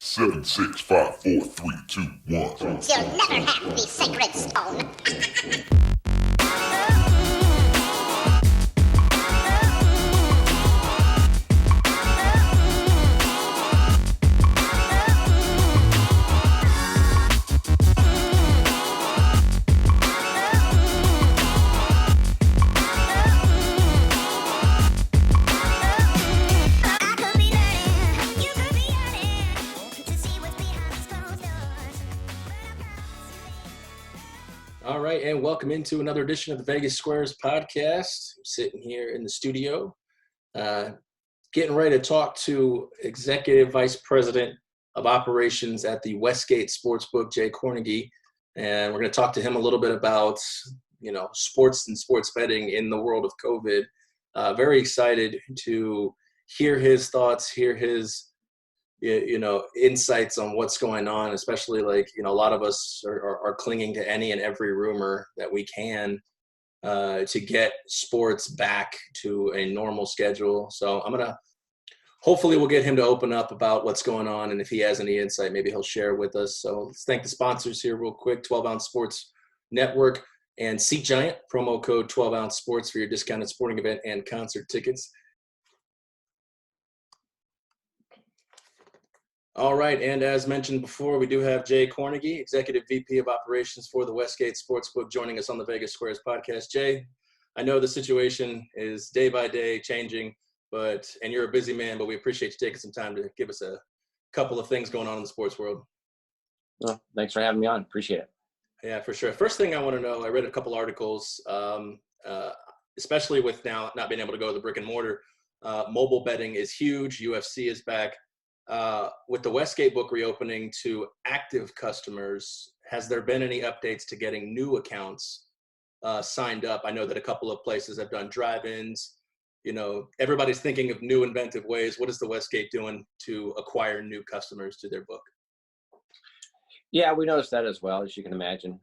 Seven, six, five, four, three, two, one. You'll never have the sacred stone. All right, and welcome into another edition of the Vegas Squares podcast. I'm sitting here in the studio, getting ready to talk to Executive Vice President of Operations at the Westgate Sportsbook, Jay Kornegay, and we're going to talk to him a little bit about, sports and sports betting in the world of COVID. Very excited to hear his thoughts, hear his insights on what's going on, especially a lot of us are clinging to any and every rumor that we can to get sports back to a normal schedule. So hopefully we'll get him to open up about what's going on. And if he has any insight, maybe he'll share with us. So let's thank the sponsors here real quick: 12 Ounce Sports Network and Seat Giant. Promo code 12 Ounce Sports for your discounted sporting event and concert tickets. All right, and as mentioned before, we do have Jay Kornegay, Executive VP of Operations for the Westgate Sportsbook, joining us on the Vegas Squares podcast. Jay, I know the situation is day by day changing, and you're a busy man, but we appreciate you taking some time to give us a couple of things going on in the sports world. Well, thanks for having me on. Appreciate it. Yeah, for sure. First thing I want to know, I read a couple articles, especially with now not being able to go to the brick and mortar. Mobile betting is huge. UFC is back. With the Westgate book reopening to active customers, has there been any updates to getting new accounts signed up? I know that a couple of places have done drive-ins. Everybody's thinking of new inventive ways. What is the Westgate doing to acquire new customers to their book? Yeah, we noticed that as well, as you can imagine.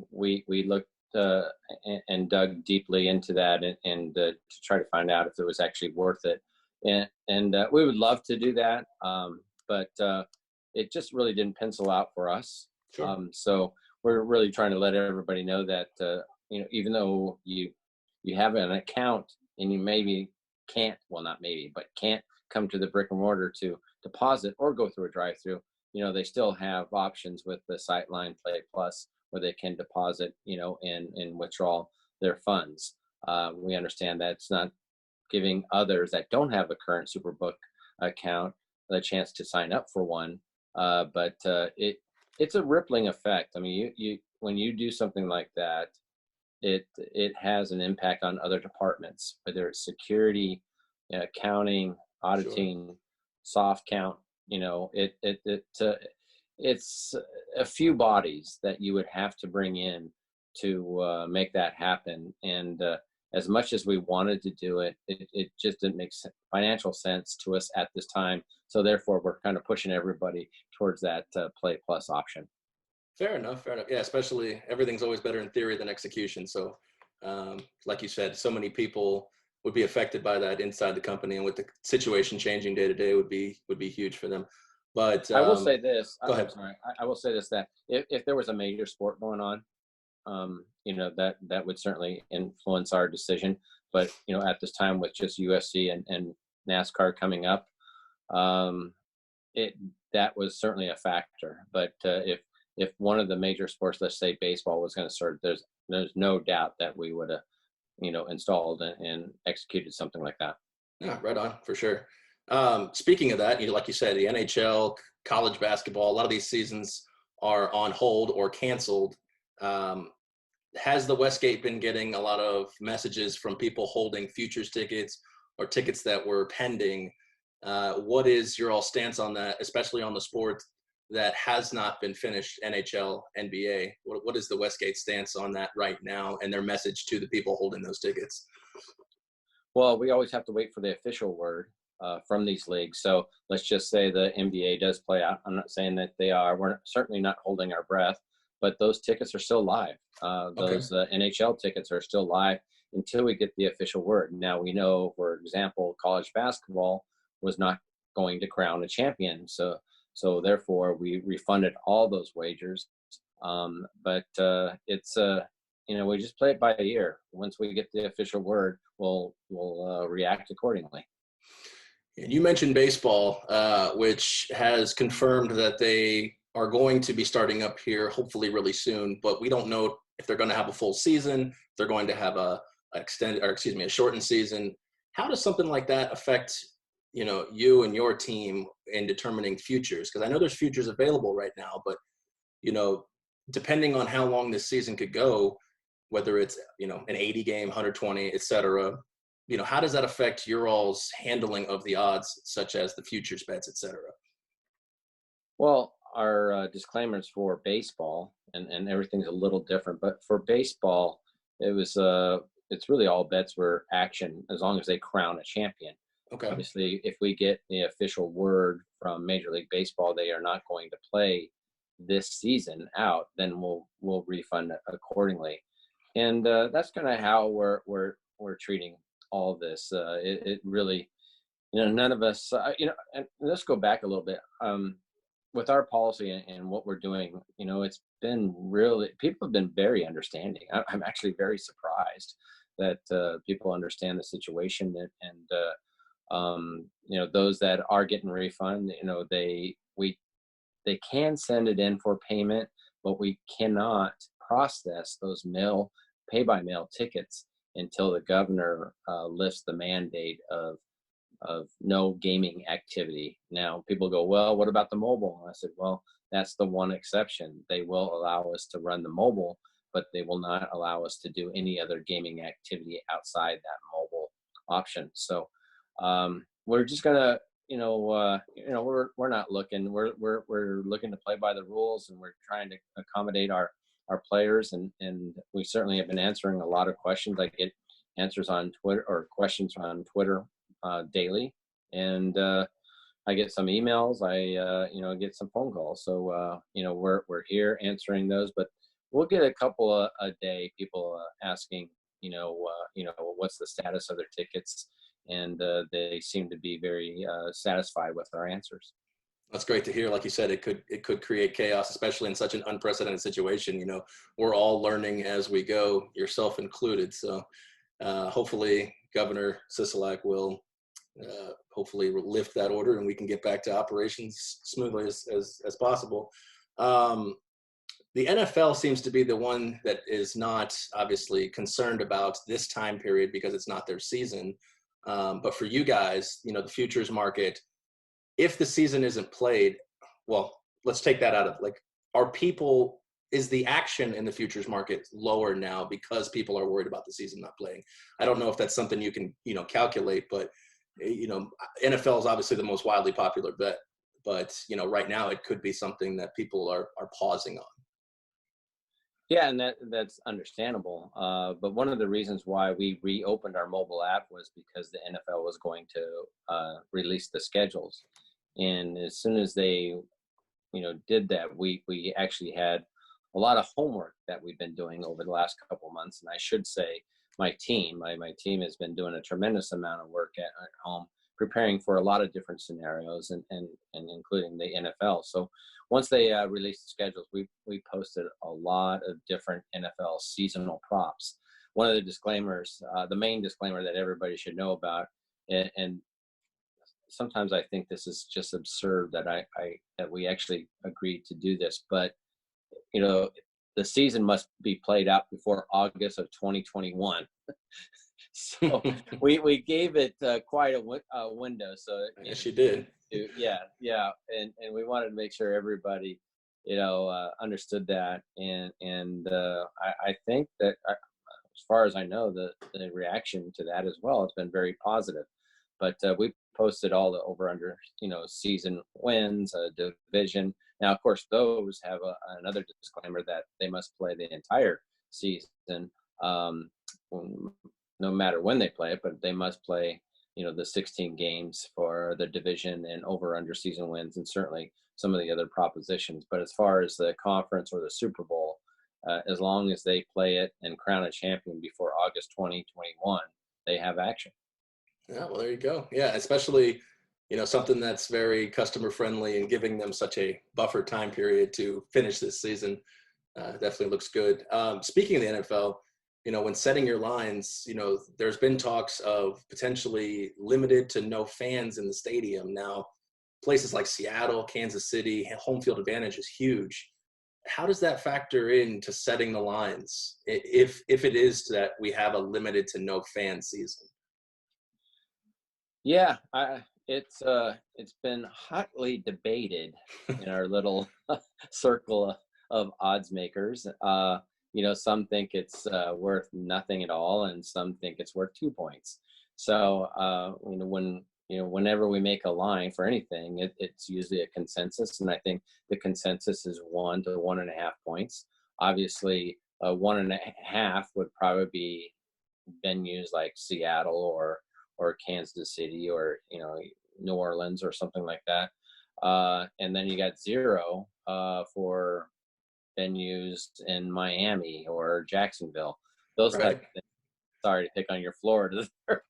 We looked and dug deeply into that and to try to find out if it was actually worth it. And we would love to do that, but it just really didn't pencil out for us. Sure. So we're really trying to let everybody know that even though you have an account and you maybe can't come to the brick and mortar to deposit or go through a drive-through, they still have options with the Sightline Play Plus where they can deposit, and withdraw their funds. We understand that it's not giving others that don't have a current Superbook account the chance to sign up for one, but it's a rippling effect. I mean, you when you do something like that, it has an impact on other departments, whether it's security, accounting, auditing, sure, soft count. It's a few bodies that you would have to bring in to make that happen, and as much as we wanted to do it, it just didn't make financial sense to us at this time. So therefore, we're kind of pushing everybody towards that Play Plus option. Fair enough. Yeah, especially everything's always better in theory than execution. So like you said, so many people would be affected by that inside the company, and with the situation changing day to day would be huge for them. But I will say this. Go ahead. I will say this, that if there was a major sport going on, that would certainly influence our decision. But, at this time with just UFC and NASCAR coming up, that was certainly a factor. But if one of the major sports, let's say baseball, was going to start, there's no doubt that we would have, installed and executed something like that. Yeah, right on, for sure. Speaking of that, like you said, the NHL, college basketball, a lot of these seasons are on hold or canceled. Has the Westgate been getting a lot of messages from people holding futures tickets or tickets that were pending? What is your all stance on that, especially on the sport that has not been finished, NHL, NBA? What is the Westgate stance on that right now, and their message to the people holding those tickets? Well, we always have to wait for the official word from these leagues. So let's just say the NBA does play out. I'm not saying that they are. We're certainly not holding our breath, but those tickets are still live. Those NHL tickets are still live until we get the official word. Now, we know, for example, college basketball was not going to crown a champion. So So therefore, we refunded all those wagers. But it's we just play it by ear. Once we get the official word, we'll react accordingly. And you mentioned baseball, which has confirmed that they are going to be starting up here, hopefully really soon. But we don't know if they're going to have a full season, if they're going to have a shortened season. How does something like that affect, you and your team in determining futures? Because I know there's futures available right now, but depending on how long this season could go, whether it's an 80 game, 120, et cetera. How does that affect your all's handling of the odds, such as the futures bets, et cetera? Well, our disclaimers for baseball and everything's a little different, but for baseball, it's really all bets were action as long as they crown a champion. Okay. Obviously, if we get the official word from Major League Baseball they are not going to play this season out, then we'll refund accordingly, and that's kind of how we're treating all of this. It really, none of us, and let's go back a little bit. With our policy and what we're doing, it's been really, people have been very understanding. I'm actually very surprised that people understand the situation, and those that are getting refund, they can send it in for payment, but we cannot process those pay-by-mail tickets until the governor lifts the mandate of no gaming activity. Now, people go, well, what about the mobile? And I said, well, that's the one exception. They will allow us to run the mobile, but they will not allow us to do any other gaming activity outside that mobile option. So we're just gonna, we're not looking. We're looking to play by the rules, and we're trying to accommodate our players, and we certainly have been answering a lot of questions. I get answers on Twitter or questions on Twitter daily, and I get some emails. I get some phone calls. So we're here answering those, but we'll get a couple a day. People asking, what's the status of their tickets, and they seem to be very satisfied with our answers. That's great to hear. Like you said, it could create chaos, especially in such an unprecedented situation. We're all learning as we go, yourself included. So hopefully Governor Sisolak will hopefully lift that order and we can get back to operations smoothly as possible. The NFL seems to be the one that is not obviously concerned about this time period because it's not their season. But for you guys, the futures market, if the season isn't played, well, let's take that out of is the action in the futures market lower now because people are worried about the season not playing? I don't know if that's something you can, calculate, but, NFL is obviously the most widely popular bet, but, right now it could be something that people are pausing on. Yeah, and that's understandable. But one of the reasons why we reopened our mobile app was because the NFL was going to release the schedules. And as soon as they, did that, we actually had a lot of homework that we've been doing over the last couple of months. And I should say my team has been doing a tremendous amount of work at home, preparing for a lot of different scenarios and including the NFL. So once they released the schedules, we posted a lot of different NFL seasonal props. One of the disclaimers, the main disclaimer that everybody should know about, and sometimes I think this is just absurd that that we actually agreed to do this, but the season must be played out before August of 2021. So we gave it quite a window. So yes, you did. Yeah, and we wanted to make sure everybody, understood that, and I think that as far as I know, the reaction to that as well has been very positive. But we posted all the over under season wins, division. Now, of course, those have another disclaimer that they must play the entire season, no matter when they play it, but they must play the 16 games for the division and over under season wins, and certainly some of the other propositions. But as far as the conference or the Super Bowl, as long as they play it and crown a champion before August 2021, they have action. Yeah, well, there you go. Yeah, especially something that's very customer friendly and giving them such a buffer time period to finish this season. Definitely looks good. Speaking of the NFL, when setting your lines, there's been talks of potentially limited to no fans in the stadium. Now, places like Seattle, Kansas City, home field advantage is huge. How does that factor into setting the lines if it is that we have a limited to no fan season? Yeah, it's been hotly debated in our little circle of odds makers. Some think it's worth nothing at all, and some think it's worth 2 points. So whenever we make a line for anything, it's usually a consensus, and I think the consensus is 1 to 1.5 points. Obviously, 1.5 would probably be venues like Seattle or Kansas City or New Orleans or something like that. And then you got 0 for venues in Miami or Jacksonville. Those type Right. of things. Sorry to pick on your Florida, but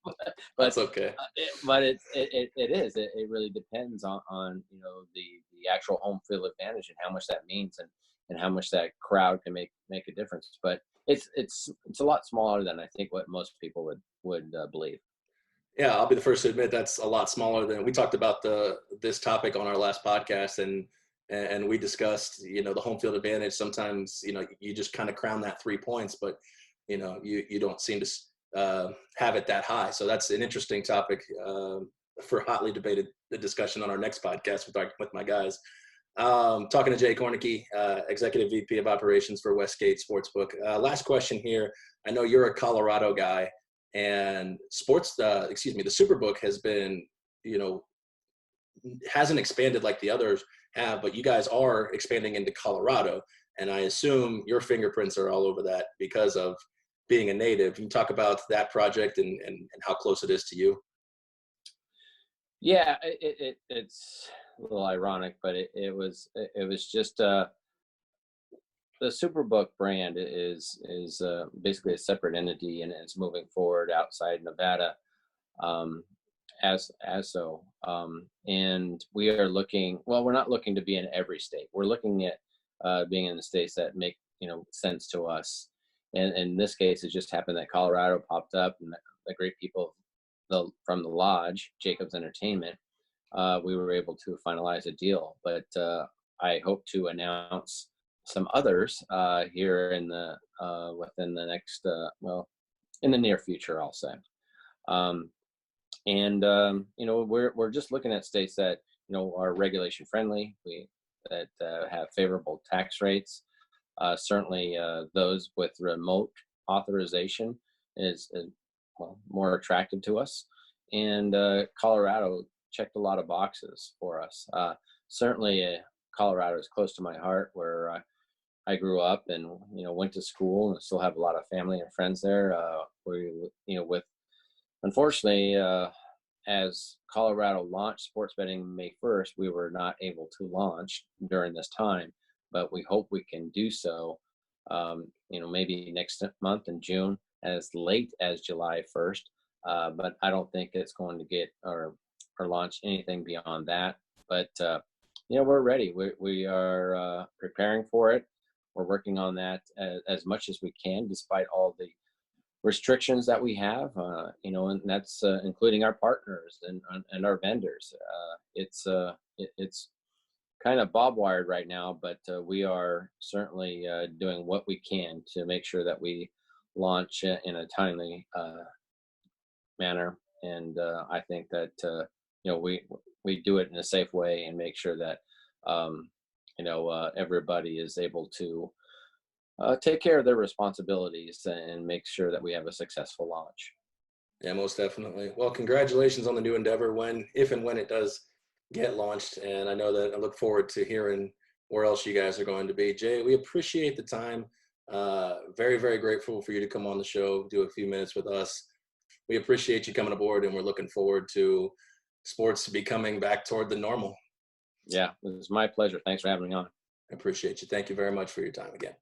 That's okay. it is. It really depends on the actual home field advantage and how much that means and how much that crowd can make a difference. But it's a lot smaller than I think what most people would believe. Yeah, I'll be the first to admit that's a lot smaller than we talked about this topic on our last podcast, and we discussed the home field advantage. Sometimes you just kind of crown that 3 points, but you don't seem to have it that high. So that's an interesting topic for hotly debated discussion on our next podcast with my guys. Talking to Jay Kornegay, Executive VP of Operations for Westgate Sportsbook. Last question here. I know you're a Colorado guy. And the Superbook has been, hasn't expanded like the others have, but you guys are expanding into Colorado. And I assume your fingerprints are all over that because of being a native. Can you talk about that project and how close it is to you? Yeah, it's a little ironic, but it was just the Superbook brand is basically a separate entity, and it's moving forward outside Nevada, and we are looking. Well, we're not looking to be in every state. We're looking at being in the states that make sense to us. And in this case, it just happened that Colorado popped up, and the great people from the lodge, Jacobs Entertainment, we were able to finalize a deal. But I hope to announce some others here in the within the next in the near future, I'll say. We're just looking at states that are regulation friendly, that have favorable tax rates. Certainly, those with remote authorization is more attractive to us. And Colorado checked a lot of boxes for us. Certainly, Colorado is close to my heart, where I grew up and went to school, and still have a lot of family and friends there. Unfortunately, as Colorado launched sports betting May 1st, we were not able to launch during this time, but we hope we can do so. Maybe next month in June, as late as July 1st. But I don't think it's going to get or launch anything beyond that. But we're ready. We are preparing for it. We're working on that as much as we can, despite all the restrictions that we have. And that's including our partners and our vendors. It's kind of bob-wired right now, but we are certainly doing what we can to make sure that we launch in a timely manner. And I think that we do it in a safe way and make sure that everybody is able to take care of their responsibilities and make sure that we have a successful launch. Yeah, most definitely. Well, congratulations on the new endeavor if and when it does get launched. And I know that I look forward to hearing where else you guys are going to be. Jay, we appreciate the time. Very, very grateful for you to come on the show, do a few minutes with us. We appreciate you coming aboard, and we're looking forward to sports becoming back toward the normal. Yeah, it was my pleasure. Thanks for having me on. I appreciate you. Thank you very much for your time again.